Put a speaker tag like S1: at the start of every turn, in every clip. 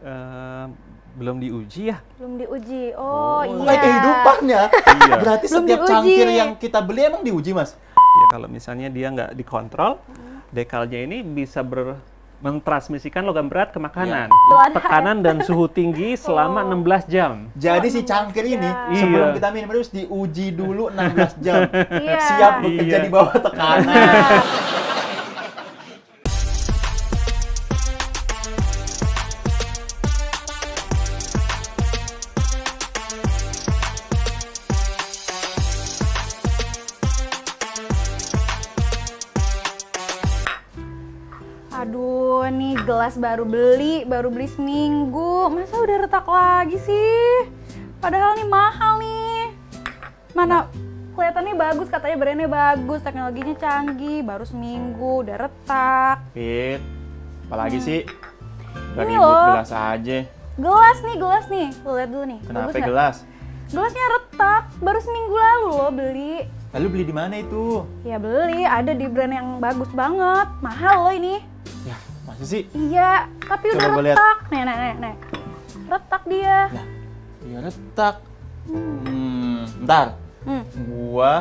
S1: Eh, belum diuji ya?
S2: Belum diuji. Oh, iya.
S3: Kayak kehidupannya.
S1: Iya.
S3: Berarti
S2: Belum
S3: setiap
S2: diuji.
S3: cangkir yang kita beli emang diuji, Mas?
S1: Ya kalau misalnya dia nggak dikontrol, dekalnya ini bisa mentransmisikan logam berat ke makanan.
S2: Iya.
S1: Tekanan dan suhu tinggi selama 16 jam.
S3: Jadi si cangkir ini
S1: Iya.
S3: sebelum kita minum harus diuji dulu 16 jam.
S2: Iya.
S3: Siap bekerja
S1: Iya.
S3: di bawah tekanan.
S2: Aduh, nih gelas baru beli seminggu. Masa udah retak lagi sih? Padahal nih mahal nih. Mana kelihatannya bagus, katanya brandnya bagus, teknologinya canggih, baru seminggu udah retak.
S3: Pit, apalagi sih? Udah
S2: Ini
S3: ribut
S2: loh.
S3: gelas aja.
S2: Gelas nih. Lo lihat dulu nih.
S3: Kenapa
S2: Bagus nggak?
S3: gelas?
S2: Gelasnya retak, baru seminggu lalu lo beli.
S3: Lalu beli di mana itu?
S2: Ya beli, ada di brand yang bagus banget. Mahal loh ini.
S3: Ya, masa sih?
S2: Iya, tapi
S3: Coba
S2: udah
S3: gua lihat.
S2: retak. Nih. Retak dia.
S3: Nah, ya retak. Bentar. Gua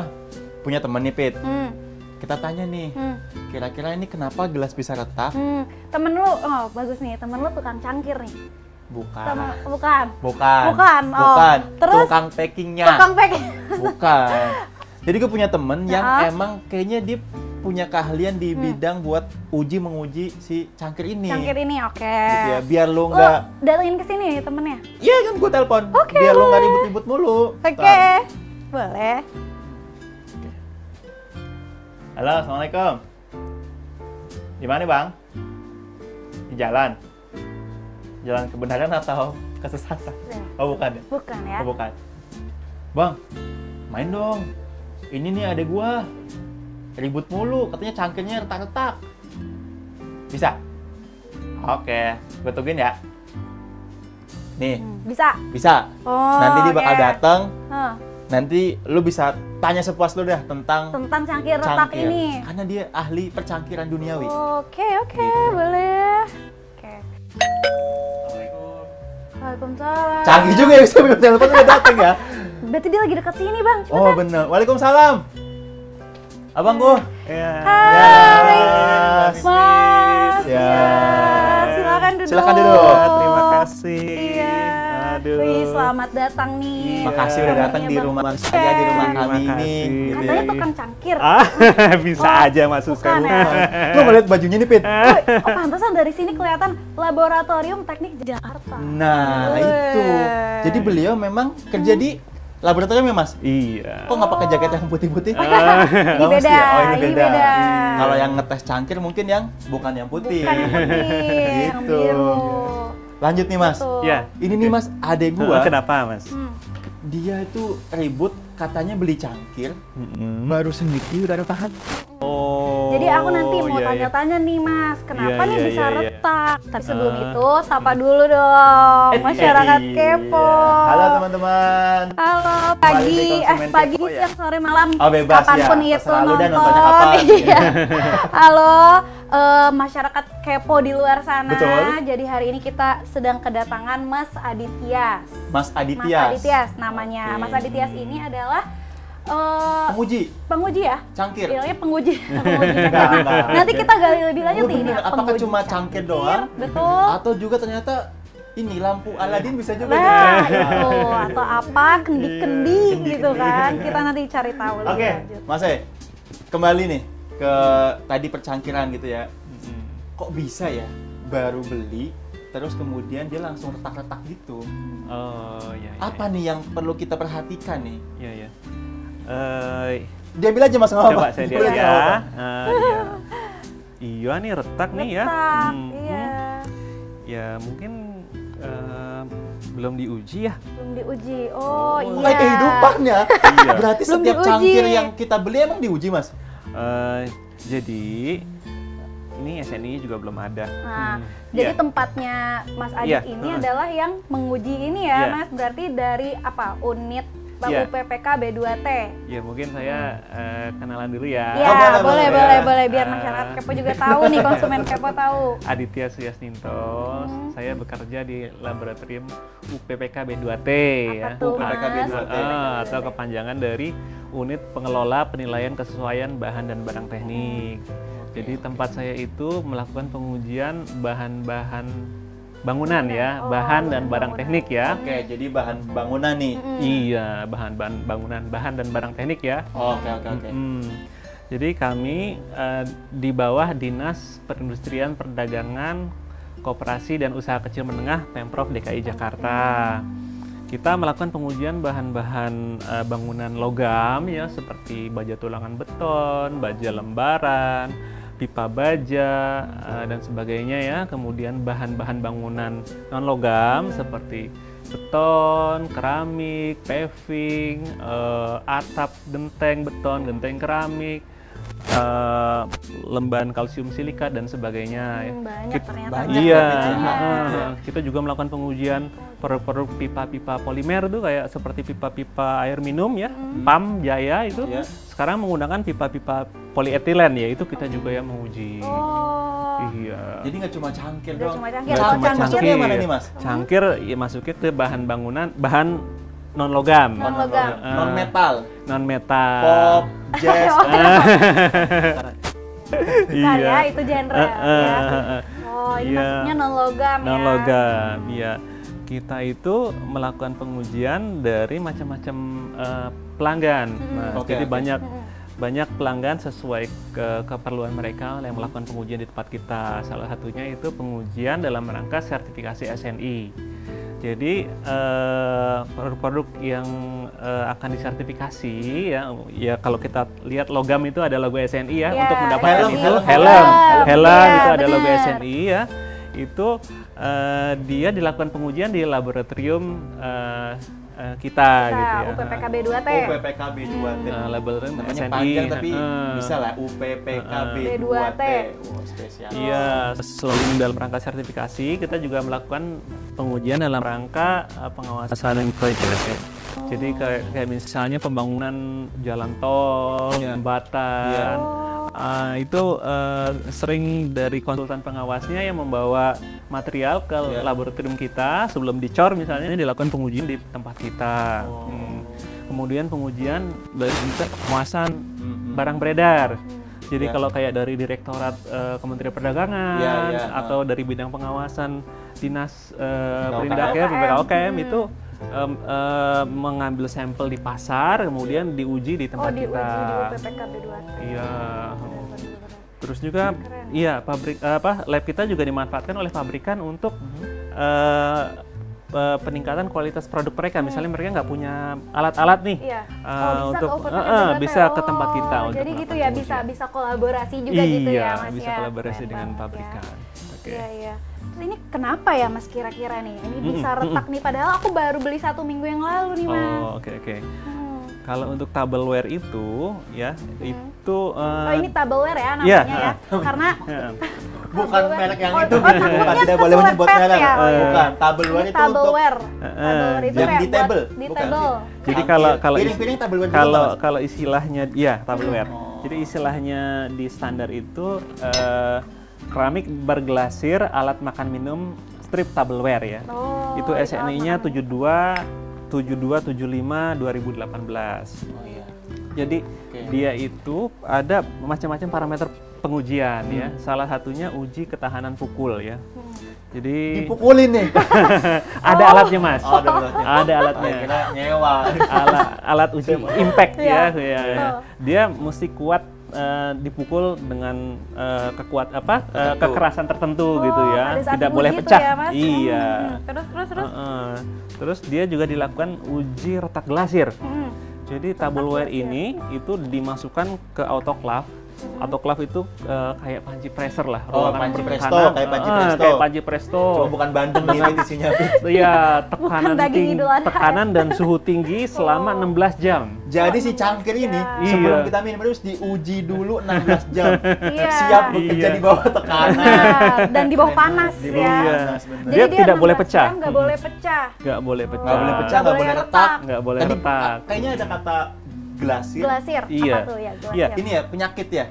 S3: punya temen nih, Pit. Kita tanya nih, kira-kira ini kenapa gelas bisa retak?
S2: Temen lu, oh bagus nih, temen lu tukang cangkir nih.
S3: Bukan.
S2: Bukan.
S3: Bukan.
S2: Oh. Terus
S3: Tukang packingnya.
S2: tukang packing.
S3: Bukan. Jadi gue punya temen yang
S2: Ya.
S3: emang kayaknya dia punya keahlian di bidang buat menguji si cangkir ini.
S2: Cangkir ini, oke.
S3: Gitu ya, biar lo
S2: Lu
S3: nggak,
S2: datengin ke sini temennya.
S3: iya kan gue telepon,
S2: Oke,
S3: biar lo nggak
S2: boleh.
S3: ribut-ribut mulu.
S2: Oke.
S3: Ntar.
S2: Boleh.
S3: Halo, assalamualaikum. Di mana bang? Di jalan. Jalan kebenaran atau kesesatan? Oh bukan ya?
S2: Bukan ya.
S3: Oh bukan. Bang, main dong. Ini nih adek gua. Ribut mulu, katanya cangkirnya retak-retak. Bisa? Oke, gue tungguin ya. Nih,
S2: Bisa.
S3: bisa.
S2: Oh,
S3: Nanti dia bakal
S2: oke.
S3: datang.
S2: Hah,
S3: Nanti lu bisa tanya sepuas lu dah tentang
S2: tentang cangkir retak
S3: cangkir.
S2: ini.
S3: Karena dia ahli percangkiran duniawi.
S2: Oke,
S3: Gitu.
S2: boleh. Oke.
S1: Assalamualaikum.
S2: Waalaikumsalam.
S3: Canggih juga ya, bisa buka telepon udah datang ya.
S2: Berarti dia lagi dekat sini, Bang. Cepetan.
S3: Oh bener. Waalaikumsalam. Abangku.
S1: Ya.
S2: Hai,
S3: Mas.
S2: Mas.
S3: Ya.
S2: Silakan duduk.
S3: Silakan duduk.
S1: Terima kasih.
S2: Iya.
S1: Aduh.
S2: Wih, selamat datang nih.
S3: Makasih udah datang di rumah saya, di rumah
S1: Terima
S3: kami ini.
S1: kasih.
S3: Gitu
S2: Katanya
S3: ya.
S2: tukang cangkir.
S1: Bisa
S2: Oh,
S1: aja masukkan.
S2: bukan ya?
S3: Lu ngeliat bajunya nih, Pit?
S2: Oh, pantesan dari sini kelihatan Laboratorium Teknik Jakarta.
S3: Nah,
S2: Wih.
S3: itu. Jadi beliau memang kerja di laboratorium ya, Mas?
S1: Iya.
S3: Kok nggak pakai jaket yang putih-putih?
S2: Ini
S3: Nggak mesti
S2: beda,
S3: ya? Oh, ini
S2: ini
S3: beda.
S2: beda.
S3: Kalau yang ngetes cangkir mungkin yang bukan yang putih.
S2: Bukan yang putih, yang
S3: Gitu.
S2: biru.
S3: Lanjut nih, Mas.
S2: Betul.
S1: Ya.
S3: Ini nih, Mas, adek gua.
S1: Kenapa, Mas?
S3: Dia itu ribut katanya beli cangkir.
S1: Baru seminggu udah retak. Oh.
S2: Jadi aku nanti mau
S1: iya, iya.
S2: tanya-tanya nih Mas, kenapa
S1: Iya,
S2: nih
S1: iya,
S2: bisa
S1: iya, iya.
S2: retak? Tapi sebelum itu, sapa dulu dong masyarakat
S3: Iya.
S2: kepo.
S3: Halo teman-teman.
S2: Halo,
S3: Kembali
S2: pagi,
S3: di Konsumen
S2: pagi,
S3: Kepo ya?
S2: siang, sore, malam,
S3: Oh, bebas ya,
S2: kapanpun itu
S3: terserah lu
S2: nonton.
S3: dah nontonnya kapan.
S2: Iya. Halo, masyarakat kepo di luar sana.
S3: Betul.
S2: Jadi hari ini kita sedang kedatangan Mas Adityas.
S3: Mas
S2: Mas
S3: Adityas.
S2: Adityas namanya.
S3: Oke.
S2: Mas Adityas ini adalah
S3: Penguji
S2: penguji ya?
S3: cangkir.
S2: Bilangnya penguji.
S3: Enggak.
S2: Nanti kita gali lebih lanjut
S3: Oh,
S2: nih.
S3: bener.
S2: ini
S3: Apakah
S2: penguji
S3: cuma cangkir doang?
S2: Betul.
S3: Atau juga ternyata ini lampu Aladin bisa juga
S2: Nah,
S3: nih.
S2: itu atau apa kendi-kendi
S3: Kendi-kendi.
S2: gitu kan. Kita nanti cari tahu lebih
S3: Oke,
S2: lanjut.
S3: Mas kembali nih ke tadi percangkiran gitu ya. Kok bisa ya baru beli terus kemudian dia langsung retak-retak gitu?
S1: Oh, iya.
S3: Apa nih yang perlu kita perhatikan nih?
S1: Iya, iya.
S3: Dia bilang aja Mas nggak apa-apa.
S1: Coba saya
S3: Dia
S1: lihat
S3: bilang
S1: ya.
S3: nggak apa-apa.
S1: Iya. Iya nih retak nih ya.
S2: Retak,
S1: Mhm.
S2: iya.
S1: Ya mungkin belum diuji ya.
S2: Belum diuji. Oh, iya.
S3: Kayak kehidupannya.
S1: Iya.
S3: Berarti
S2: Belum
S3: setiap
S2: diuji.
S3: cangkir yang kita beli emang diuji Mas?
S1: Jadi ini SNI juga belum ada.
S2: Nah, jadi
S1: Iya.
S2: tempatnya Mas Adit
S1: Iya,
S2: ini
S1: heeh.
S2: adalah yang menguji ini ya,
S1: Iya.
S2: Mas. Berarti dari apa? Unit
S1: Iya.
S2: UPPK B2T.
S1: Ya mungkin saya kenalan dulu ya.
S2: Ya,
S3: boleh,
S2: boleh biar masyarakat kepo juga tahu nih, konsumen kepo tahu.
S1: Aditya Suyasninto, saya bekerja di laboratorium UPPK B2T
S2: Apa
S1: ya.
S2: tuh,
S3: UPPK
S2: Mas?
S3: B2T.
S1: Atau kepanjangan dari Unit Pengelola Penilaian Kesesuaian Bahan dan Barang Teknik. Jadi tempat saya itu melakukan pengujian bahan-bahan bangunan ya, bahan dan barang teknik ya.
S3: Oke, jadi bahan bangunan nih.
S1: Iya, bahan-bahan bangunan, bahan dan barang teknik ya.
S3: Oke.
S1: Jadi kami di bawah Dinas Perindustrian Perdagangan Koperasi dan Usaha Kecil Menengah Pemprov DKI Jakarta. Kita melakukan pengujian bahan-bahan bangunan logam ya, seperti baja tulangan beton, baja lembaran, pipa baja dan sebagainya ya. Kemudian bahan-bahan bangunan non logam seperti beton, keramik, paving, atap, genteng beton, genteng keramik, lembaran kalsium silikat dan sebagainya.
S2: Banyak ternyata.
S3: banyak
S1: Iya,
S3: ya.
S1: kita juga melakukan pengujian produk-produk pipa-pipa polimer tuh kayak seperti pipa-pipa air minum ya, PAM Jaya itu
S3: Iya.
S1: sekarang menggunakan pipa-pipa polietilen ya, itu kita juga yang menguji.
S2: Oh.
S1: Iya.
S3: Jadi nggak cuma cangkir
S2: Nggak
S3: dong.
S2: cuma cangkir.
S1: Nggak
S2: Kalau
S1: cuma
S2: cangkir
S3: Cangkirnya mana nih, Mas?
S1: Cangkir ya masuknya ke bahan bangunan, bahan non logam.
S2: Non logam.
S3: Non metal.
S1: Non metal.
S3: Pop, jazz.
S2: Bukan ya, itu genre ya. Oh, ini
S1: Iya.
S2: masuknya non logam ya.
S1: Non logam, ya. Kita itu melakukan pengujian dari macam-macam pelanggan. Nah,
S3: Oke,
S1: jadi
S3: oke.
S1: banyak pelanggan sesuai keperluan mereka yang melakukan pengujian di tempat kita. Salah satunya itu pengujian dalam rangka sertifikasi SNI. Jadi produk-produk yang akan disertifikasi ya kalau kita lihat logam itu ada logo SNI ya,
S2: Iya,
S1: untuk mendapatkan
S3: helm,
S1: itu
S3: helm.
S1: helm
S2: Iya,
S1: itu ada logo
S2: bener.
S1: SNI ya. Itu dia dilakukan pengujian di laboratorium kita gitu ya.
S2: UPPK B2T.
S3: UPPK B2T.
S1: Laboratorium
S3: Namanya
S1: SNI.
S3: panjang tapi
S1: Heeh.
S3: bisa lah UPPK B2T.
S2: B2T.
S3: Wah, spesial.
S1: Iya, selain dalam rangka sertifikasi, kita juga melakukan pengujian dalam rangka pengawasan dan kriteria. Jadi kayak misalnya pembangunan jalan tol,
S3: Iya.
S1: jembatan, itu sering dari konsultan pengawasnya yang membawa material ke
S3: Iya.
S1: laboratorium kita sebelum dicor misalnya ini dilakukan pengujian di tempat kita. Kemudian pengujian dari pengawasan barang beredar. Jadi
S3: Ya.
S1: kalau kayak dari Direktorat Kementerian Perdagangan
S3: Ya, ya.
S1: atau dari bidang pengawasan Dinas
S3: PKOKM.
S1: Perindakan PKOKM itu mengambil sampel di pasar kemudian diuji di
S2: Oh,
S1: tempat
S2: diuji
S1: kita.
S2: di UPPK B2T.
S1: Iya. Terus juga lab kita juga dimanfaatkan oleh pabrikan untuk peningkatan kualitas produk mereka. Misalnya mereka nggak punya alat-alat nih.
S2: Iya.
S1: untuk
S2: bisa ke UPPK B2T.
S1: bisa ke tempat kita untuk
S2: Jadi gitu
S1: melakukan
S2: ya,
S1: pengujian.
S2: bisa kolaborasi juga gitu
S1: Iya,
S2: ya, Mas
S1: bisa
S2: ya.
S1: kolaborasi
S2: Keren
S1: dengan
S2: banget
S1: pabrikan.
S2: ya.
S1: Oke.
S2: Iya, iya. Terus ini kenapa ya Mas kira-kira nih? Ini bisa retak nih, padahal aku baru beli 1 minggu yang lalu nih Mas.
S1: Oh, oke. Kalau untuk tableware itu ya, itu
S2: Oh, ini tableware ya namanya
S1: Iya,
S2: ya? Karena
S3: Bukan merek yang itu.
S2: takutnya
S3: Tidak boleh
S2: kesulit
S3: menyebut
S2: pet
S3: merek.
S2: ya.
S3: Bukan. Tableware
S2: Ini
S3: itu untuk
S2: tableware. Tableware itu
S3: yang
S2: kayak
S3: di table,
S2: buat di
S3: bukan
S2: table.
S3: sih?
S1: Jadi kalau
S3: piring-piring tableware juga, Mas?
S1: kalau istilahnya ya tableware.
S3: Oh.
S1: Jadi istilahnya di standar itu keramik berglasir alat makan minum strip tableware ya.
S2: Oh,
S1: Itu
S2: alat
S1: SNI-nya
S2: makan.
S1: 7275 2018.
S3: Oh iya.
S1: Jadi dia itu ada macam-macam parameter pengujian ya. Salah satunya uji ketahanan pukul ya. Jadi
S3: Dipukulin nih.
S1: ada alatnya Mas.
S3: Oh, ada alatnya.
S1: Ada alatnya.
S3: Kira nyewa.
S1: Alat uji impact
S2: Iya.
S1: ya. Dia mesti kuat dipukul dengan kekerasan tertentu gitu ya.
S2: Pada saat
S1: Tidak boleh
S2: uji itu
S1: pecah.
S2: ya, Mas?
S1: Iya.
S2: Terus.
S1: Terus dia juga dilakukan uji retak glasir.
S2: Hmm.
S1: Jadi tableware ini itu dimasukkan ke autoclave Autoclave itu kayak panci pressure lah.
S3: Oh,
S1: ruangan
S3: panci
S1: bertekanan.
S3: presto, kayak panci presto.
S1: Kayak panci presto.
S3: Cuma bukan Bandeng nih isinya.
S1: Iya,
S2: Bukan daging Idul Adha.
S1: tekanan dan suhu tinggi selama 16 jam.
S3: Jadi si cangkir ini
S1: Iya.
S3: sebelum kita minum harus diuji dulu 16 jam.
S2: Iya.
S3: Siap bekerja
S1: Iya.
S3: di bawah tekanan.
S2: Nah, dan di bawah panas
S3: Di
S2: ya.
S3: bawah
S1: Iya.
S3: panas, bener.
S1: Dia tidak boleh
S2: 16
S1: pecah.
S2: jam nggak boleh pecah.
S1: Nggak boleh pecah.
S3: Nggak boleh pecah,
S2: Nggak
S3: nggak
S2: boleh
S3: boleh
S2: retak.
S3: retak.
S1: Nggak boleh
S3: Tadi
S1: retak.
S3: kayaknya ada kata glasir.
S2: Glasir.
S1: Iya.
S2: Apa tuh ya glasir?
S1: Iya,
S3: Ini ya penyakit ya?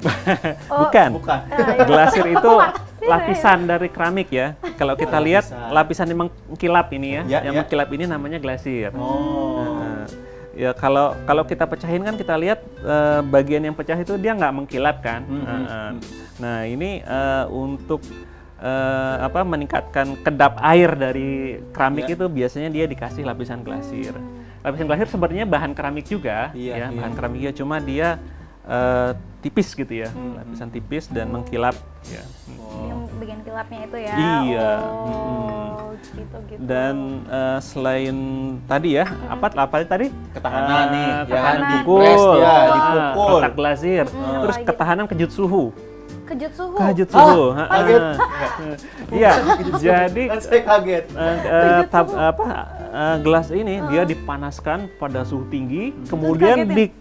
S2: Oh,
S1: Bukan.
S3: Bukan.
S2: iya.
S1: Glasir itu
S2: Iya,
S1: lapisan dari keramik ya. Kalau kita lihat lapisan yang mengkilap ini ya,
S3: Ya,
S1: yang
S3: ya.
S1: mengkilap ini namanya glasir.
S3: Oh.
S1: Ya kalau kita pecahin kan kita lihat bagian yang pecah itu dia nggak mengkilap kan. Nah ini untuk meningkatkan kedap air dari keramik
S3: Ya.
S1: itu biasanya dia dikasih lapisan glasir. Lapisan glasir sebenarnya bahan keramik juga,
S3: Iya,
S1: ya
S3: iya.
S1: bahan keramik juga, cuma dia tipis gitu ya, lapisan tipis dan mengkilap. Ya.
S2: Yang bikin kilapnya itu ya.
S1: Iya.
S2: Oh, gitu.
S1: Dan selain tadi ya, apa tadi?
S3: Ketahanan nih, ya.
S1: Ketahanan
S3: Dipres
S1: pukul,
S3: dia, dipukul.
S1: retak glasir, terus
S2: apalagi?
S1: ketahanan kejut suhu.
S2: Kejut suhu.
S1: Kejut suhu.
S3: kaget.
S1: Iya, jadi
S3: Kan saya kaget.
S1: gelas ini dia dipanaskan pada suhu tinggi, kemudian
S2: kaget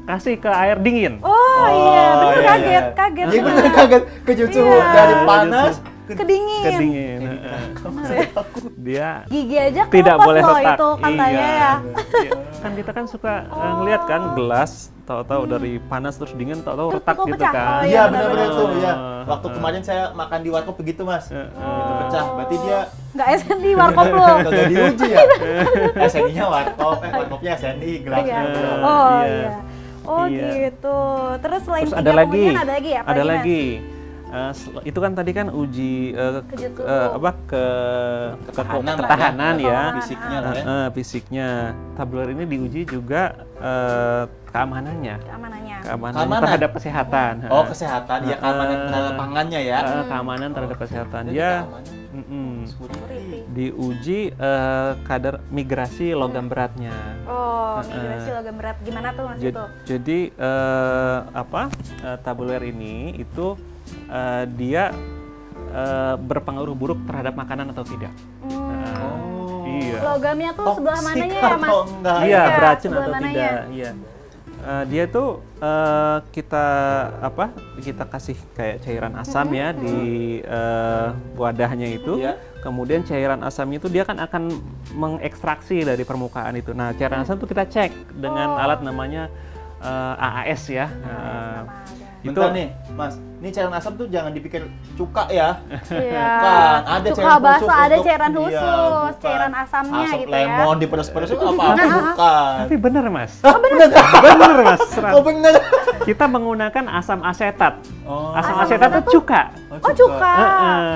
S1: dikasih ke air dingin.
S2: Oh, iya, bener
S3: iya,
S2: kaget,
S3: iya.
S2: kaget.
S3: Iya bener kaget. Kejut suhu
S2: Iya.
S3: dari panas
S2: Kedingin.
S1: Kedingin. Dia
S2: Gigi aja
S1: tidak
S2: kelupas
S1: boleh
S2: loh
S1: retak.
S2: itu katanya
S1: Iya.
S2: ya.
S1: Iya. Kan kita kan suka ngelihat kan gelas, tahu-tahu dari panas terus dingin, tahu-tahu
S2: Terus
S1: retak
S2: kok
S1: gitu
S2: pecah?
S1: kan.
S2: Oh,
S3: Iya
S2: iya,
S3: benar-benar
S2: benar-benar.
S3: tuh ya.
S1: Heeh.
S3: Waktu kemarin saya makan di warkop begitu mas. Itu pecah. Berarti dia
S2: Nggak SND warkop lo.
S3: kagak diuji ya. SNI-nya warkop, warkopnya SNI, gelasnya.
S2: Iya.
S3: belum.
S2: Oh
S1: Iya.
S2: iya. Oh
S1: Iya.
S2: gitu. Terus selain
S1: Terus
S2: tiga
S1: ada lagi.
S2: kemudian ada lagi ya?
S1: Ada lagi. Itu kan tadi kan uji
S2: Kejut suhu.
S3: Ketahanan,
S1: ketahanan ya.
S3: Fisiknya lah ya.
S1: Fisiknya. Tabloid ini diuji juga keamanannya.
S2: Keamanannya.
S3: Keamanan?
S1: terhadap kesehatan.
S3: Oh kesehatan, ya keamanan terhadap pangannya ya.
S1: Keamanan terhadap kesehatan.
S3: Jadi
S1: Dia
S3: keamanan. Security.
S1: diuji kadar migrasi logam beratnya.
S2: Oh, migrasi logam berat. Gimana tuh mas itu?
S1: Jadi tabloid ini itu dia berpengaruh buruk terhadap makanan atau tidak.
S3: Oh.
S1: Iya.
S2: Logamnya tuh sebelah
S3: Toksik
S2: mananya ya mas?
S3: atau enggak?
S1: Iya,
S2: Iya,
S1: beracun
S2: sebelah
S1: atau
S2: mananya?
S1: tidak. Iya. Dia tuh kita kasih kayak cairan asam ya di wadahnya itu.
S3: Iya.
S1: Kemudian cairan asamnya itu dia kan akan mengekstraksi dari permukaan itu. Nah, cairan asam itu kita cek dengan alat namanya AAS ya. Itu
S3: Bentar nih, Mas. Ini cairan asam tuh jangan dipikir cuka ya.
S2: Iya.
S3: Bukan, ada
S2: Cuka
S3: cairan
S2: bakso
S3: khusus
S2: ada
S3: untuk-
S2: cairan
S3: iya,
S2: khusus,
S3: bukan.
S2: cairan asamnya
S3: Asam
S2: gitu ya.
S3: lemon diperes-peres itu apa-apa bukan.
S1: tapi benar, Mas.
S3: Oh bener.
S1: Benar, Mas.
S3: Oh bener.
S1: Kita menggunakan asam asetat.
S3: Oh.
S1: Asam
S2: Asam
S1: asetat
S2: asetat
S1: itu cuka.
S2: Oh cuka.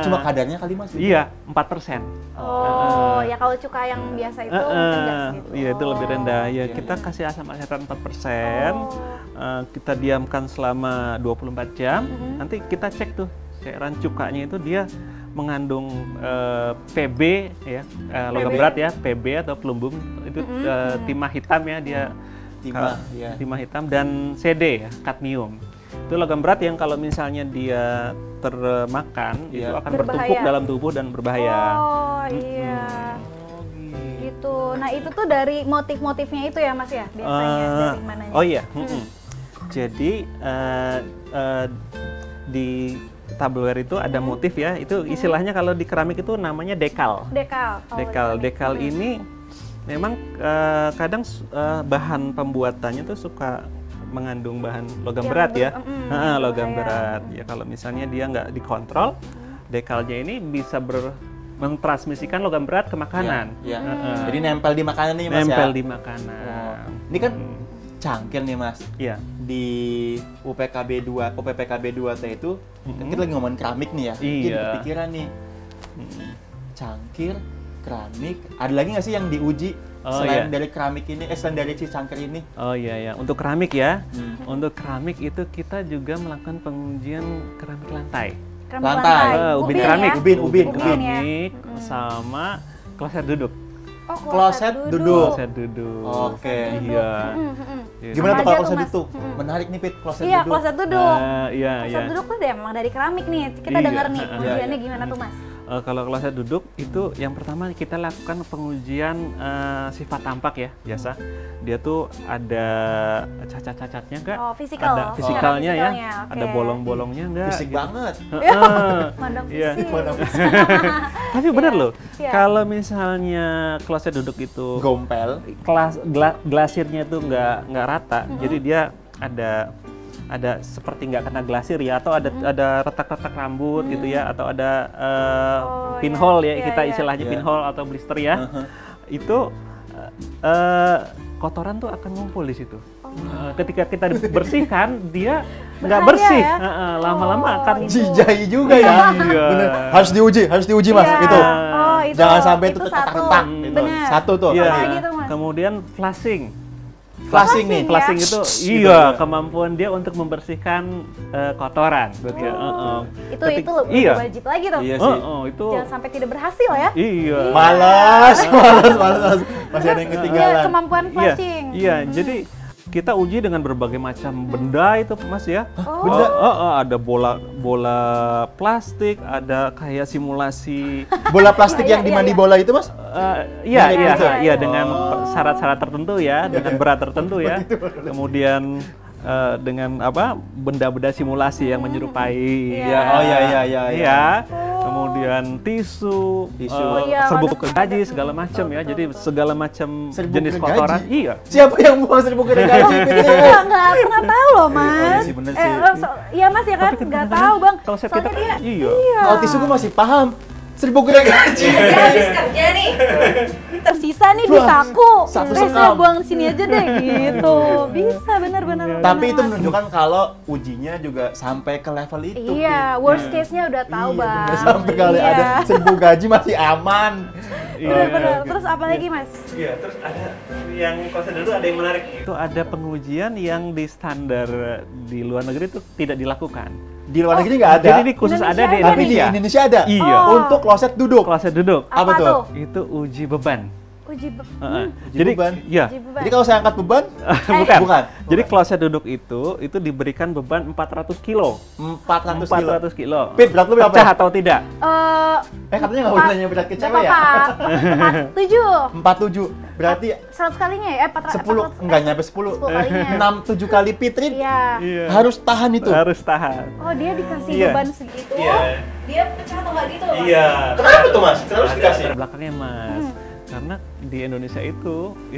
S3: Cuma kadarnya kali Mas.
S1: Iya, 4%.
S2: Oh, ya kalau cuka yang biasa itu mungkin nggak segitu.
S1: Iya, itu lebih rendah. Ya,
S3: Iya,
S1: kita
S3: iya.
S1: kasih asam asetat 4%. Kita diamkan selama 24 jam. Nanti kita cek tuh cairan cukanya itu dia mengandung PB ya, logam
S2: PB.
S1: berat ya, PB atau plumbum itu timah hitam ya dia.
S3: Timah, ya.
S1: Timah hitam dan CD ya, kadmium. Itu logam berat yang kalau misalnya dia termakan itu
S3: Iya.
S1: akan
S2: Berbahaya.
S1: bertumpuk dalam tubuh dan berbahaya.
S2: Oh iya. Gitu. Nah itu tuh dari motif-motifnya itu ya mas ya biasanya dari mananya?
S1: Oh iya. Jadi di tableware itu ada motif ya. Itu istilahnya kalau di keramik itu namanya dekal.
S2: Dekal. Oh,
S1: Dekal. Dekal ini memang kadang bahan pembuatannya tuh suka mengandung bahan logam
S2: Yang
S1: berat ya. Logam
S2: berbahaya.
S1: berat. Ya kalau misalnya dia nggak dikontrol, dekalnya ini bisa mentransmisikan logam berat ke makanan.
S3: Iya. Jadi nempel di makanan nih Mas
S1: Nempel
S3: ya.
S1: di makanan.
S3: Ini kan cangkir nih Mas.
S1: Iya.
S3: Di UPPKB 2T itu kan kita lagi ngomongin keramik nih ya. Mungkin
S1: Iya.
S3: kepikiran nih. Cangkir, keramik, ada lagi nggak sih yang diuji selain
S1: iya.
S3: dari keramik ini, selain dari si cangkir ini?
S1: Oh iya ya, untuk keramik ya. Untuk keramik itu kita juga melakukan pengujian keramik lantai.
S2: Keramik
S3: Lantai.
S2: lantai.
S1: Ubin
S2: ya?
S1: keramik,
S3: ubin
S2: ya?
S1: keramik sama kloset duduk.
S2: Oh,
S3: kloset duduk.
S1: Kloset duduk.
S3: Oke.
S1: Iya. Iya.
S3: Gimana tuh
S2: Sama
S3: kalau
S2: aja
S3: kloset
S2: tuh, Mas.
S3: duduk? Menarik nih, Pit, kloset
S2: Iya,
S3: duduk.
S2: kloset duduk.
S1: Iya,
S2: Kloset
S1: iya.
S2: duduk tuh emang dari keramik nih. Kita
S1: Iya.
S2: denger nih
S1: Iya,
S2: ujiannya
S3: iya.
S2: gimana tuh, Mas?
S1: Kalau kloset duduk itu yang pertama kita lakukan pengujian sifat tampak ya, biasa. Dia tuh ada cacat-cacatnya nggak?
S2: Oh, fisikal.
S1: Ada fisikalnya ya,
S2: Fisikalnya, oke.
S1: ada bolong-bolongnya nggak?
S3: Fisik
S1: gitu.
S3: banget.
S1: Heeh.
S2: Mandang
S1: Iya.
S2: fisik.
S1: Tapi bener loh,
S2: Iya.
S1: kalau misalnya kloset duduk itu
S3: Gompel.
S1: glasirnya itu nggak rata, jadi dia ada seperti nggak kena glasir ya, atau ada retak-retak rambut gitu ya, atau ada
S2: Oh,
S1: pinhole
S2: iya.
S1: ya,
S2: Iya,
S1: kita
S2: iya.
S1: istilahnya
S3: Iya.
S1: pinhole atau blister ya. Itu kotoran tuh akan ngumpul di situ. Ketika kita bersihkan, dia nggak
S2: Bahaya
S1: bersih.
S2: ya?
S1: Lama-lama
S2: Oh,
S1: akan
S2: itu.
S3: Jijai juga ya.
S1: Iya.
S3: Bener. Harus diuji Mas
S2: Iya.
S3: itu.
S2: Oh, itu.
S3: Jangan sampai itu
S2: satu.
S3: retak-retak gitu.
S2: Bener.
S3: Satu tuh.
S1: Iya.
S2: Apa lagi tuh, Mas?
S1: Kemudian flashing.
S3: Flashing nih.
S2: Flashing.
S1: Flashing itu
S3: ya?
S1: kemampuan dia untuk membersihkan kotoran. Gitu ya.
S2: Itu
S1: iya.
S2: wajib lagi tuh.
S3: Iya sih.
S1: Itu
S2: Jangan sampai tidak berhasil ya.
S1: iya.
S3: Malas. Masih ada yang
S2: Iya,
S3: ketinggalan.
S2: kemampuan
S1: Iya,
S2: flashing.
S1: iya. Jadi kita uji dengan berbagai macam benda itu, Mas ya.
S2: Oh.
S3: Benda?
S1: Ada bola plastik, ada kayak simulasi.
S3: Bola plastik yang
S2: Iya,
S3: di
S2: iya,
S3: mandi
S2: iya.
S3: bola itu, Mas?
S1: Iya,
S3: Mirip
S1: iya,
S3: gitu?
S1: iya, dengan syarat-syarat tertentu ya, dengan berat tertentu ya. Kemudian dengan benda-benda simulasi yang menyerupai.
S2: Iya.
S3: Oh, iya.
S1: Iya. Kemudian tisu,
S3: Oh,
S2: iya,
S1: serbuk
S2: ada-
S1: gergaji segala macam ya. Jadi segala macam
S3: Serbuk
S1: jenis
S3: gergaji?
S1: kotoran. Iya.
S3: Siapa yang buang serbuk gergaji?
S2: Nggak pernah tahu loh, Mas.
S3: Iya sih, bener sih.
S2: Iya, Mas ya kan?
S1: Tapi
S2: Nggak
S1: kadang-kadang
S2: tahu, Bang.
S1: Kalau set
S2: Soalnya
S1: kita,
S2: dia
S1: iya.
S3: Kalau tisu gue masih paham. Serbuk gergaji.
S2: dia habis kerja nih. Tersisa nih di
S3: Wah,
S2: saku.
S3: satu
S2: Saya
S3: sekam.
S2: buang sini aja deh gitu. Bisa benar-benar.
S3: Tapi itu menunjukkan kalau ujinya juga sampai ke level itu.
S2: Iya, worst case-nya udah tahu,
S3: Iya,
S2: Bang.
S3: bener. Sampai kalau
S2: Iya.
S3: ada serbuk gaji masih aman.
S2: Bener-bener. Terus apa lagi, Mas?
S1: Iya, terus ada yang kloset dulu ada yang menarik. Itu ada pengujian yang di standar di luar negeri itu tidak dilakukan.
S3: Di luar negeri nggak ada.
S1: Jadi ini khusus
S2: Indonesia
S1: ada di
S2: ada
S3: tapi di
S1: Indonesia.
S3: Indonesia ada.
S1: Iya.
S3: Untuk kloset duduk.
S1: Kloset duduk.
S3: Apa tuh?
S1: Itu uji beban.
S2: Uji
S1: Heeh.
S3: Uji
S1: Jadi
S3: beban.
S1: iya.
S2: uji beban.
S3: Jadi kalau saya angkat beban,
S1: Bukan.
S3: Bukan.
S1: Jadi kloset duduk itu diberikan beban 400 kilo.
S3: 400 kilo.
S1: 400 kilo.
S3: Pit, berat lu berapa?
S1: Pecah atau tidak?
S3: Katanya nggak boleh nanya berat ke
S2: Nggak
S3: cewek ya?
S2: apa-apa. 7.
S3: 47. Berarti
S2: 100 kalinya ya?
S3: 10, enggak nyampe 10.
S2: 10 kalinya.
S3: 6-7 kali pitrit.
S2: Iya.
S1: Iya.
S3: Harus tahan itu.
S1: Harus tahan.
S2: Oh, dia dikasih
S1: Iya.
S2: beban segitu.
S1: Iya.
S2: Dia pecah atau nggak gitu?
S1: Iya.
S3: Kenapa tuh, Mas? Kenapa harus
S1: Ada
S3: dikasih?
S1: latar belakangnya, Mas. Karena di Indonesia itu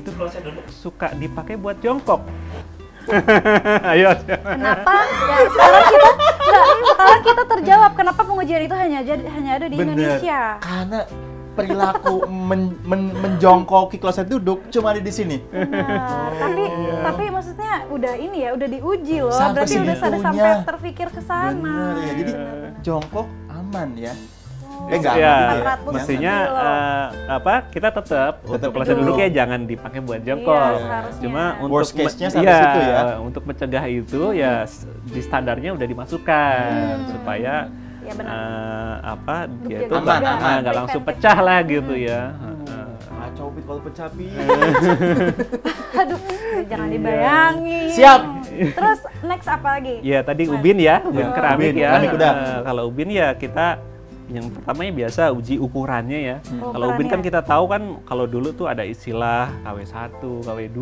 S1: kloset duduk suka dipakai buat jongkok. Ayo.
S2: Kenapa? Ya, sekarang kita terjawab kenapa pengujian itu hanya ada di
S3: Bener.
S2: Indonesia.
S3: Karena perilaku menjongkoki kloset duduk cuma ada di sini.
S2: Nah, tapi maksudnya udah ini ya, udah diuji loh.
S3: Sampai
S2: Berarti udah
S3: segitunya.
S2: sampai terpikir ke sana.
S3: Bener ya. Jadi jongkok aman ya.
S2: Oh.
S3: Enggak
S1: Ya,
S3: aman.
S2: 400
S1: mestinya
S2: kilo.
S1: kita tetap untuk kloset
S3: duduk.
S1: duduk ya jangan dipakai buat jongkok.
S2: Iya, seharusnya.
S1: Cuma untuk
S3: Worst case-nya sampai
S1: iya,
S3: situ ya.
S1: untuk mencegah itu ya di standarnya udah dimasukkan supaya
S2: Ya, benar.
S1: dia itu
S3: Aman, aman.
S1: nggak langsung pecah lah gitu ya.
S3: Kacau Pit kalau pecah Pit.
S2: Aduh, jangan dibayangin.
S3: Siap.
S2: Terus next apa lagi?
S1: Ya tadi ubin ya, ubin
S3: Ya,
S1: keramik
S3: ubin,
S1: ya.
S3: keramik udah.
S1: Kalau ubin ya kita yang pertamanya biasa uji ukurannya ya. Kalau ubin kan
S2: Ukurannya.
S1: kita tahu kan kalau dulu tuh ada istilah KW1, KW2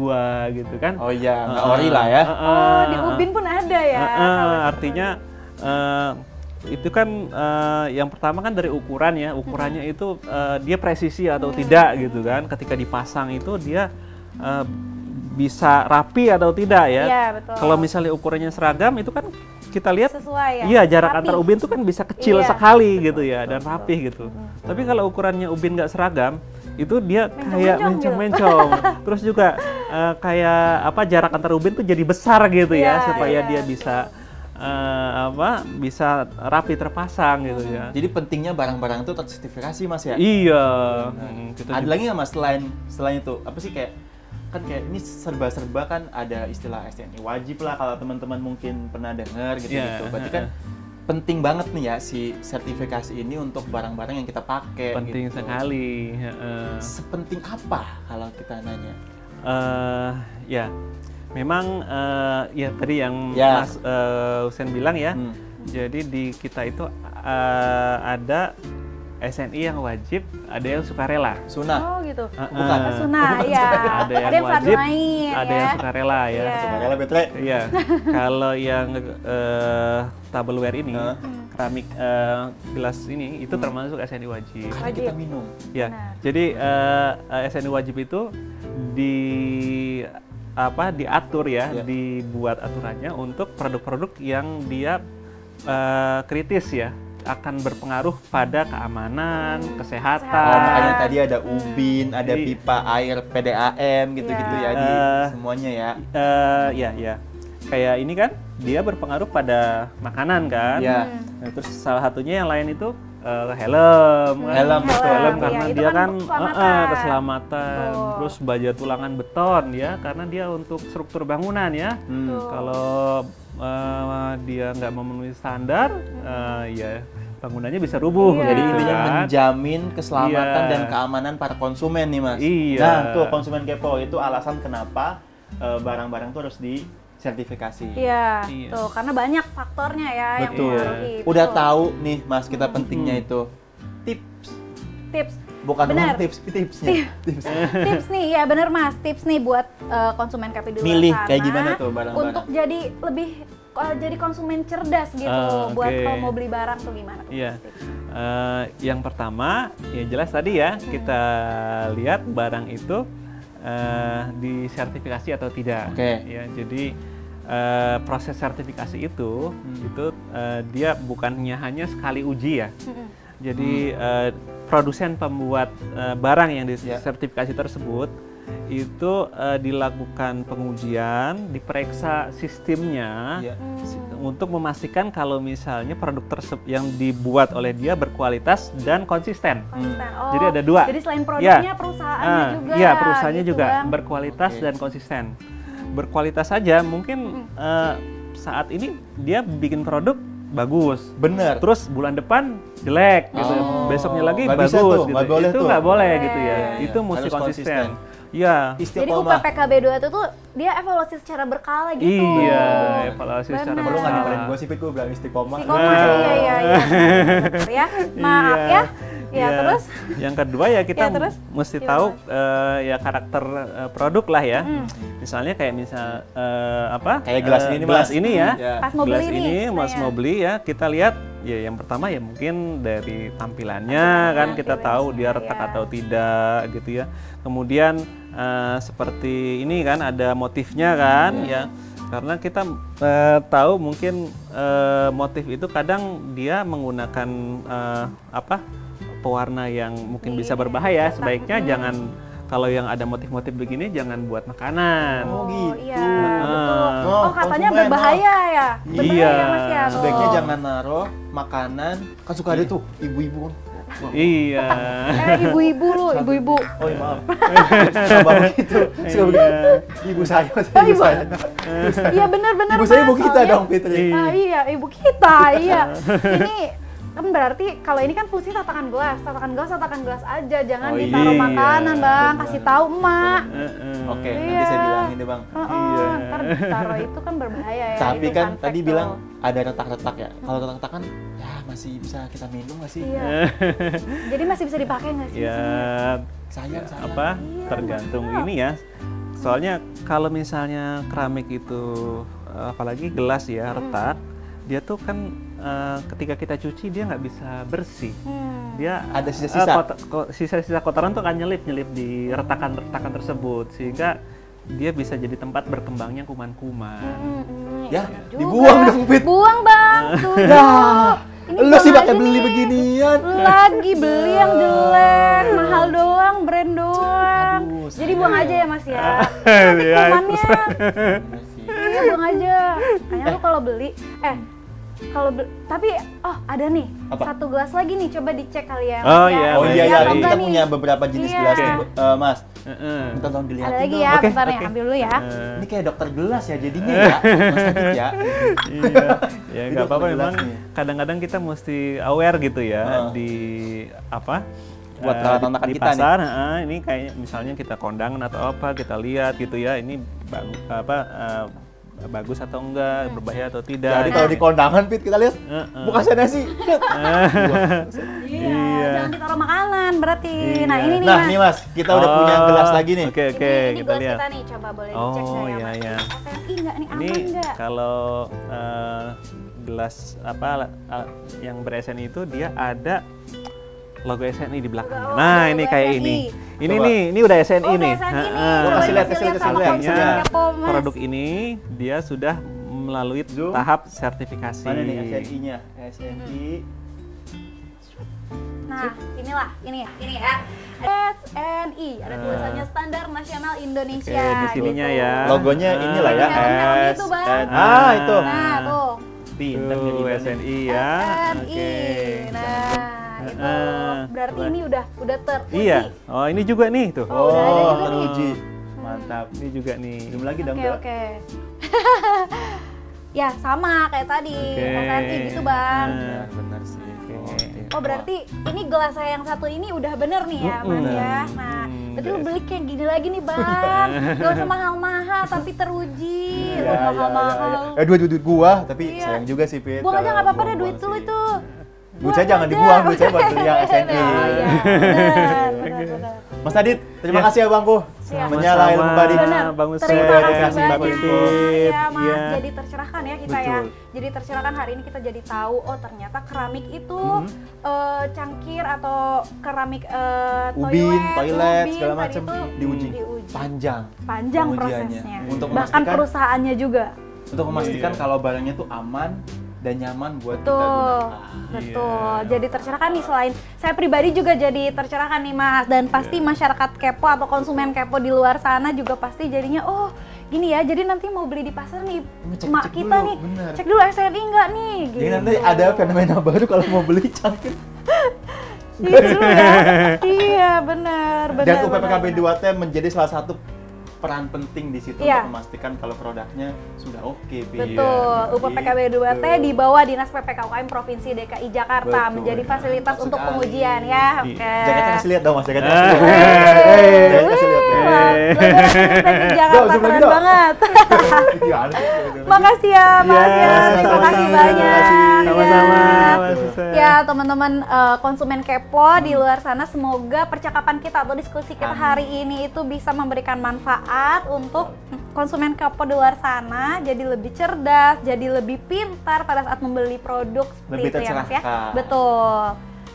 S1: gitu kan.
S3: Oh iya, nggak ori lah ya.
S2: Oh, di Ubin pun ada ya.
S1: Artinya itu kan yang pertama kan dari ukuran ya. Ukurannya itu dia presisi atau tidak gitu kan. Ketika dipasang itu dia bisa rapi atau tidak ya.
S2: Iya, betul.
S1: Kalau misalnya ukurannya seragam itu kan kita lihat
S2: Sesuai ya.
S1: iya jarak
S2: Rapi.
S1: antar ubin tuh kan bisa kecil
S2: Iya.
S1: sekali gitu ya dan rapih gitu. Tapi kalau ukurannya ubin nggak seragam itu dia kayak mencong-mencong. Terus juga kayak jarak antar ubin tuh jadi besar gitu ya
S2: Iya,
S1: supaya
S2: iya.
S1: dia bisa bisa rapi terpasang gitu ya.
S3: Jadi pentingnya barang-barang itu tersertifikasi Mas ya.
S1: Iya. Gitu
S3: Ada
S1: juga.
S3: lagi nggak Mas selain itu? Apa sih kayak ini serba-serba kan ada istilah STNI wajib lah kalau teman-teman mungkin pernah dengar gitu.
S1: Iya,
S3: Berarti kan penting banget nih ya si sertifikasi ini untuk barang-barang yang kita pakai.
S1: Penting
S3: gitu.
S1: sekali.
S3: Sepenting apa kalau kita nanya?
S1: Ya, memang ya tadi yang
S3: Ya.
S1: Mas Husen bilang ya. Jadi di kita itu ada SNI yang wajib, ada yang sukarela.
S3: Sunnah.
S2: Oh gitu.
S3: Bukan.
S2: Sunnah, ya.
S1: Ada yang
S2: yang fardu
S1: wajib,
S2: ain,
S1: ada
S2: ya.
S1: yang sukarela ya.
S2: Iya.
S3: Sukarela betul.
S1: Iya. Kalau yang tableware ini, keramik gelas ini itu termasuk SNI wajib.
S3: Karena kita minum.
S1: Ya.
S2: Benar.
S1: Jadi SNI wajib itu diatur ya,
S3: Ya.
S1: dibuat aturannya untuk produk-produk yang dia kritis ya, akan berpengaruh pada keamanan, kesehatan.
S3: Oh, makanya tadi ada ubin, ada
S1: Jadi-
S3: pipa air PDAM gitu-gitu ya di semuanya ya.
S1: Ya. Kayak ini kan dia berpengaruh pada makanan kan.
S3: Ya.
S1: Nah, terus salah satunya yang lain itu helm. Kan?
S3: Helm, betul.
S1: Helm
S2: Iya,
S1: karena
S2: itu
S1: dia
S2: kan
S1: kan
S2: keselamatan.
S1: keselamatan.
S2: Betul.
S1: Terus baja tulangan beton ya, karena dia untuk struktur bangunan ya.
S2: Betul.
S1: Kalau dia nggak memenuhi standar, ya bangunannya bisa rubuh.
S2: Iya.
S3: Jadi
S1: gitu
S3: intinya
S1: kan.
S3: menjamin keselamatan
S1: Iya.
S3: dan keamanan para konsumen nih Mas.
S1: Iya.
S3: Nah tuh konsumen kepo itu alasan kenapa barang-barang tuh harus disertifikasi.
S2: Iya,
S1: Iya.
S2: tuh karena banyak faktornya ya yang
S3: Betul.
S2: mempengaruhi.
S3: Udah
S2: Betul.
S3: tahu nih Mas kita pentingnya itu tips,
S2: Tips.
S3: bukan
S2: Benar.
S3: uang tipsnya. Tips.
S2: Tips nih, ya bener Mas. Tips nih buat konsumen kopi di luar
S3: Milih
S2: sana
S3: kayak gimana tuh barang-barang?
S2: untuk jadi lebih jadi konsumen cerdas gitu. Buat
S1: Oke.
S2: kalau mau beli barang tuh gimana tuh?
S1: Iya.
S2: tips?
S1: Yang pertama, ya jelas tadi ya, kita lihat barang itu disertifikasi atau tidak.
S3: Oke.
S1: Ya, jadi proses sertifikasi itu dia bukannya hanya sekali uji ya.
S2: Mm-mm.
S1: Jadi produsen pembuat barang yang
S3: Ya.
S1: disertifikasi tersebut itu dilakukan pengujian, diperiksa sistemnya
S3: Iya.
S1: untuk memastikan kalau misalnya produk tersebut yang dibuat oleh dia berkualitas dan konsisten.
S2: Konsisten. Oh,
S1: Jadi ada dua.
S2: Jadi selain produknya,
S1: Ya.
S2: perusahaannya juga.
S1: Iya, perusahaannya
S2: gitu,
S1: juga
S2: Bang.
S1: berkualitas
S3: Oke.
S1: dan konsisten. Berkualitas saja mungkin saat ini dia bikin produk bagus.
S3: Bener.
S1: Terus bulan depan jelek gitu.
S3: Oh.
S1: Besoknya lagi
S3: Nggak
S1: bagus
S3: bisa tuh,
S1: gitu.
S3: nggak boleh
S1: Itu
S3: tuh.
S1: nggak boleh gitu ya.
S2: Iya,
S1: Itu
S3: iya.
S1: mesti
S3: Harus
S1: konsisten.
S3: konsisten.
S1: Iya.
S2: Jadi
S3: Istiqomah.
S2: UPPKB 2 itu tuh dia evaluasi secara berkala gitu.
S1: Iya, evaluasi secara
S2: Benar.
S3: Kalau nggak
S1: berkala.
S3: dengerin gue sih, Fit, gue bilang istiqomah.
S2: Istiqomah, iya. Bener ya. Maaf ya. Ya,
S1: Iya.
S2: terus?
S1: Yang kedua ya kita
S2: Ya, terus?
S1: mesti
S2: Gimana?
S1: tahu ya karakter produk lah ya. Misalnya kayak
S3: Kayak gelas ini nih,
S1: gelas
S3: Mas.
S1: ini ya.
S3: Ya.
S2: Pas mau
S1: Gelas
S2: beli
S1: ini
S2: nih,
S1: Mas
S2: saya.
S1: mau beli ya, kita lihat ya yang pertama ya mungkin dari tampilannya kan kita tahu dia retak
S2: ya.
S1: atau tidak gitu ya. Kemudian seperti ini kan ada motifnya kan ya. Karena kita tahu mungkin motif itu kadang dia menggunakan pewarna yang mungkin bisa berbahaya. Sebaiknya jangan, kalau yang ada motif-motif begini jangan buat makanan.
S3: Oh, gitu.
S2: Iya, betul.
S3: Oh,
S2: Oh, katanya
S3: konsumen,
S2: berbahaya ya. Berbahaya
S1: Iya.
S2: ya, Mas ya.
S3: Sebaiknya
S2: tuh.
S3: jangan naruh makanan, kan suka ada tuh ibu-ibu.
S1: Iya.
S2: Ibu-ibu lu, ibu-ibu.
S3: Oh iya, maaf. Suka begitu. Suka begitu. Ibu saya, ibu saya.
S2: Iya benar-benar.
S3: Ibu saya ibu
S2: Mas,
S3: kita
S2: soalnya-
S3: dong, Fitri.
S2: Ah, iya, ibu kita, iya. Ini kan berarti kalau ini kan fungsi tatakan gelas aja, jangan
S3: Oh,
S2: ditaruh
S1: iya.
S2: makanan, Bang. Kasih tahu emak.
S3: Oke, nanti
S2: Iya.
S3: saya bilangin deh, Bang.
S2: Heeh, ntar ditaruh itu kan berbahaya ya.
S3: Tapi
S2: itu
S3: kan
S2: fun
S3: tadi
S2: fact
S3: bilang
S2: tuh.
S3: ada retak-retak ya. Kalau retak-retak kan ya masih bisa kita minum nggak sih?
S2: Iya. Jadi masih bisa dipakai nggak sih?
S1: Ya
S3: Sayang.
S1: apa tergantung ini ya. Soalnya kalau misalnya keramik itu apalagi gelas ya retak, dia tuh kan ketika kita cuci dia nggak bisa bersih. Dia
S3: Ada sisa-sisa.
S1: sisa-sisa kotoran tuh akan nyelip di retakan-retakan tersebut sehingga dia bisa jadi tempat berkembangnya kuman-kuman.
S3: Ya,
S2: Iya juga.
S3: dibuang dong, Fit.
S2: Buang, Bang. Tuh. Ini
S3: Lu sih
S2: buang
S3: pakai
S2: aja
S3: beli
S2: nih.
S3: beginian.
S2: Lagi beli yang jelek, mahal doang, brand doang.
S3: Aduh,
S2: Jadi buang aja ya, Mas ya.
S1: Iya,
S2: Kumannya.
S3: Bener sih.
S2: Iya, buang aja. Kayaknya lu kalau beli tapi ada nih.
S3: Apa?
S2: Satu gelas lagi nih, coba dicek kali ya. Mas
S1: Oh,
S2: ya.
S1: iya,
S3: Oh iya
S2: Iya
S3: ya,
S2: apa
S3: kita
S2: enggak nih?
S3: punya beberapa jenis
S2: Iya.
S3: gelas nih, Mas. Minta tolong dilihatin
S2: Ada lagi
S3: dong.
S2: ya,
S1: Oke,
S2: bentar ya,
S1: oke.
S2: ambil dulu ya.
S3: Ini kayak dokter gelas ya jadinya ya, Mas Adit ya.
S1: Iya, ya
S3: Ini
S1: nggak apa-apa.
S3: dokter
S1: Memang
S3: gelas nih.
S1: kadang-kadang kita mesti aware gitu ya di apa?
S3: Buat peralatan-peralatan
S1: di
S3: kita nih.
S1: pasar, ini kayak misalnya kita kondangan atau apa, kita lihat gitu ya, ini bagus atau enggak, berbahaya atau tidak.
S3: Jadi kalau di kondangan Pit kita lihat bukan senesi.
S2: Iya, jangan ditaruh makanan berarti. Nah,
S1: Iya.
S2: ini nih
S3: Nah,
S2: Mas.
S3: nih Mas, kita udah punya gelas lagi nih.
S1: Oke,
S2: Ini
S1: kita
S2: gelas
S1: lihat.
S2: kita nih, coba boleh dicek
S1: Oh,
S2: saya
S1: iya,
S2: Mas.
S1: iya.
S2: SNI enggak nih,
S1: Ini
S2: aman enggak?
S1: kalau gelas yang ber-SNI itu dia ada logo SNI di belakangnya.
S2: Oh,
S1: Nah,
S2: logo
S1: ini kayak
S2: SNI.
S1: ini. Ini
S3: Coba.
S1: nih, ini udah SNI
S2: Oh,
S1: nih.
S2: udah SNI nih.
S1: Heeh.
S2: Coba
S3: kasih lihat,
S2: dikasih
S3: kasih lihat,
S2: sama
S3: kasih lihat.
S2: konsumen
S1: Artinya
S2: kepo, Mas.
S1: produk ini dia sudah melalui
S3: Zoom.
S1: tahap sertifikasi.
S3: Mana nih SNI-nya? SNI.
S2: Nah, ini ya. SNI, ada tulisannya Standar Nasional Indonesia.
S1: Oke, di sininya
S2: gitu.
S1: ya.
S3: Logonya inilah ya.
S2: Helm itu, Bang.
S3: Ah, itu.
S2: Nah, tuh.
S3: Pinter
S1: Tuh,
S3: nih
S1: SNI ya.
S2: SNI. Nah, itu berarti
S1: Coba.
S2: ini udah teruji.
S1: Iya. Oh, ini juga nih tuh.
S2: Oh, udah ada juga nih.
S3: teruji. Mantap.
S1: Ini juga nih.
S3: Zoom lagi dong,
S2: Oke,
S3: Mbak.
S2: oke. Ya, sama kayak tadi.
S1: Oke.
S2: SNI gitu, Bang.
S1: Nah,
S3: Benar sih.
S2: Oh, berarti ini gelas saya yang satu ini udah bener nih ya, Mas ya. Nah, berarti lu beli kayak gini lagi nih, Bang. Gak usah mahal-mahal, tapi teruji. Lu mahal-mahal.
S3: Duit gua, tapi
S2: Iya.
S3: sayang juga sih, Pit.
S2: Buang aja
S3: kalau
S2: nggak apa-apa deh
S3: buang-buang
S2: duit lu
S3: sih.
S2: itu.
S3: Duit saya jangan dibuang, duit saya buat beli yang SNI.
S2: Oh, iya, benar.
S3: Mas Adit, terima
S1: Ya.
S3: kasih ya Bangku.
S2: Siap.
S3: Menyala ilmu
S1: Sama-sama.
S3: Badit.
S2: Benar.
S1: Bang Ustaz.
S2: Terima
S3: Terima
S2: kasih
S3: kasih,
S2: banyak.
S3: Mbak Titit.
S2: Ya, Mas.
S1: Iya.
S2: Jadi tercerahkan ya kita ya.
S1: Betul.
S2: Jadi tercerahkan hari ini kita jadi tahu oh ternyata keramik itu cangkir atau keramik
S3: Ubin, toilet,
S2: ubin
S3: segala
S2: tadi
S3: macam
S2: itu
S3: diuji.
S2: diuji.
S3: Panjang
S2: prosesnya.
S3: pengujiannya. Untuk
S2: Bahkan
S3: memastikan
S2: perusahaannya juga.
S3: untuk memastikan
S1: Iya.
S3: kalau barangnya tuh aman dan nyaman buat kita
S2: Betul,
S3: gunakan.
S2: betul.
S1: Iya.
S2: Jadi tercerahkan nih selain saya pribadi juga jadi tercerahkan nih Mas dan pasti masyarakat kepo atau konsumen kepo di luar sana juga pasti jadinya oh gini ya. Jadi nanti mau beli di pasar nih
S3: Ngecek-ngecek
S2: emak kita
S3: dulu,
S2: nih
S3: bener.
S2: cek dulu SNI enggak nih. Gitu.
S3: Jadi nanti ada fenomena baru kalau mau beli cangkir.
S2: Iya dulu ya. Iya benar, benar.
S3: Dan UPPKB
S2: benar.
S3: 2T menjadi salah satu peran penting di situ
S2: Iya.
S3: untuk memastikan kalau produknya sudah oke, Pi.
S2: Betul, UPPKB 2T di bawah Dinas PPK UKM Provinsi DKI Jakarta
S3: Betul.
S2: menjadi fasilitas untuk
S3: Sekali.
S2: pengujian ya.
S1: Di-
S2: Oke.
S3: Jaketnya kasih lihat dong Mas, jaketnya
S1: Ah.
S3: kasih lihat. Jaketnya kasih lihat.
S2: Wah, logo Teknik Jakarta
S3: Zoom lagi
S2: keren
S3: dong.
S2: banget.
S3: Iya, ada sih, gitu.
S2: Makasih ya Mas
S1: Iya,
S2: ya, terima
S1: sama-sama.
S2: kasih banyak.
S1: Sama-sama,
S2: Ya.
S1: Mas Ustaz.
S2: Ya teman-teman konsumen kepo di luar sana, semoga percakapan kita atau diskusi kita
S3: Amin.
S2: hari ini itu bisa memberikan manfaat untuk konsumen kepo di luar sana, jadi lebih cerdas, jadi lebih pintar pada saat membeli produk seperti
S3: Lebih
S2: itu ya Mas ya.
S3: tercerahkan.
S2: Betul.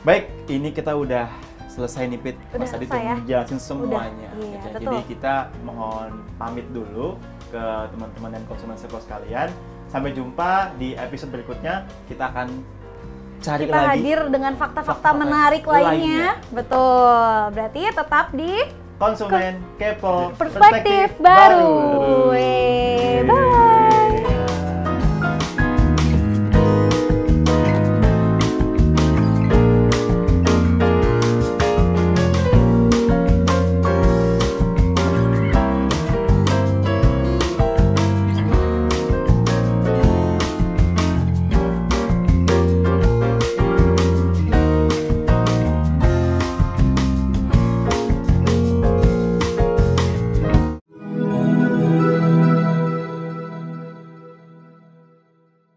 S3: Baik, ini kita udah selesai nih Pit.
S2: Udah
S3: Mas Adit
S2: selesai
S3: udah
S2: ya?
S3: menjelasin semuanya.
S2: Iya,
S3: Gitu.
S2: betul.
S3: Jadi kita mohon pamit dulu ke teman-teman dan konsumen sekolah sekalian. Sampai jumpa di episode berikutnya. Kita akan cari
S2: Kita
S3: lagi
S2: hadir dengan fakta-fakta
S3: fakta-fakta
S2: menarik lainnya. Betul. Berarti tetap di
S3: konsumen kepo
S2: perspektif baru. Wey.